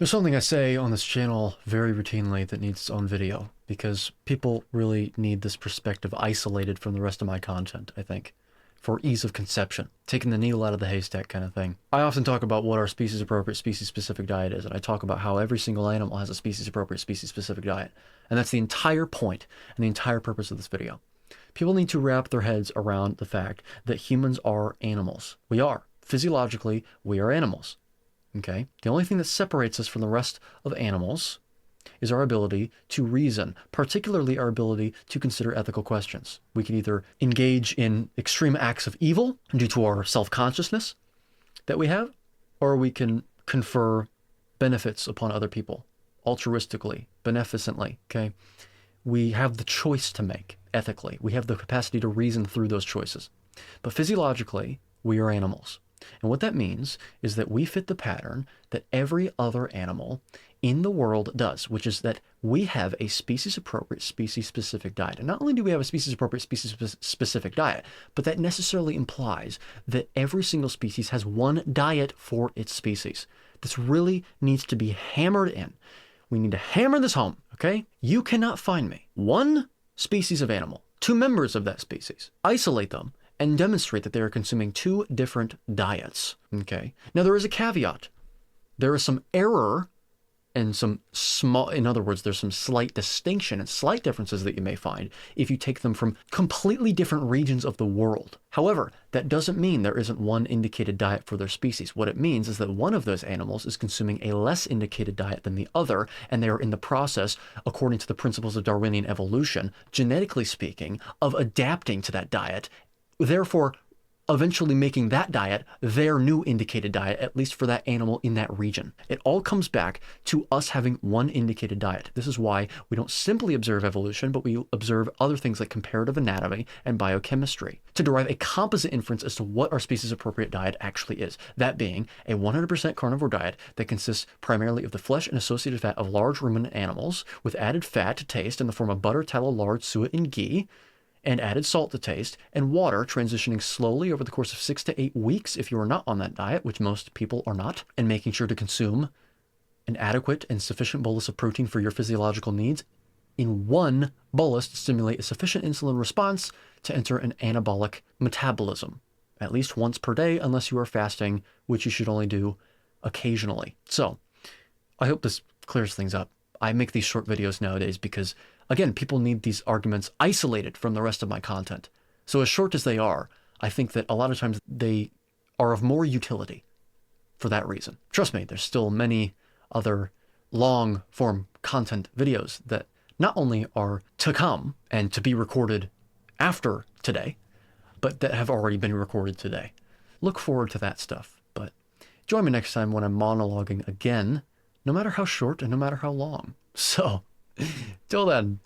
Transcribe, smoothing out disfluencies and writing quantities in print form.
There's something I say on this channel very routinely that needs its own video, because people really need this perspective isolated from the rest of my content, I think, for ease of conception, taking the needle out of the haystack kind of thing. I often talk about what our species-appropriate, species-specific diet is, and I talk about how every single animal has a species-appropriate, species-specific diet. And that's the entire point and the entire purpose of this video. People need to wrap their heads around the fact that humans are animals. We are. Physiologically, we are animals. Okay? The only thing that separates us from the rest of animals is our ability to reason, particularly our ability to consider ethical questions. We can either engage in extreme acts of evil due to our self-consciousness that we have, or we can confer benefits upon other people, altruistically, beneficently, okay? We have the choice to make ethically. We have the capacity to reason through those choices. But physiologically, we are animals. And what that means is that we fit the pattern that every other animal in the world does, which is that we have a species-appropriate, species-specific diet. And not only do we have a species-appropriate, species-specific diet, but that necessarily implies that every single species has one diet for its species. This really needs to be hammered in. We need to hammer this home, okay? You cannot find me one species of animal, two members of that species, isolate them, and demonstrate that they are consuming two different diets, okay? Now, there is a caveat. There is some error and some small, in other words, there's some slight distinction and slight differences that you may find if you take them from completely different regions of the world. However, that doesn't mean there isn't one indicated diet for their species. What it means is that one of those animals is consuming a less indicated diet than the other, and they are in the process, according to the principles of Darwinian evolution, genetically speaking, of adapting to that diet, therefore eventually making that diet their new indicated diet, at least for that animal in that region. It all comes back to us having one indicated diet. This is why we don't simply observe evolution, but we observe other things like comparative anatomy and biochemistry to derive a composite inference as to what our species-appropriate diet actually is. That being a 100% carnivore diet that consists primarily of the flesh and associated fat of large ruminant animals with added fat to taste in the form of butter, tallow, lard, suet, and ghee, and added salt to taste, and water transitioning slowly over the course of 6 to 8 weeks if you are not on that diet, which most people are not, and making sure to consume an adequate and sufficient bolus of protein for your physiological needs in one bolus to stimulate a sufficient insulin response to enter an anabolic metabolism, at least once per day, unless you are fasting, which you should only do occasionally. So, I hope this clears things up. I make these short videos nowadays because, again, people need these arguments isolated from the rest of my content. So as short as they are, I think that a lot of times they are of more utility for that reason. Trust me, there's still many other long-form content videos that not only are to come and to be recorded after today, but that have already been recorded today. Look forward to that stuff. But join me next time when I'm monologuing again, no matter how short and no matter how long. So, till then.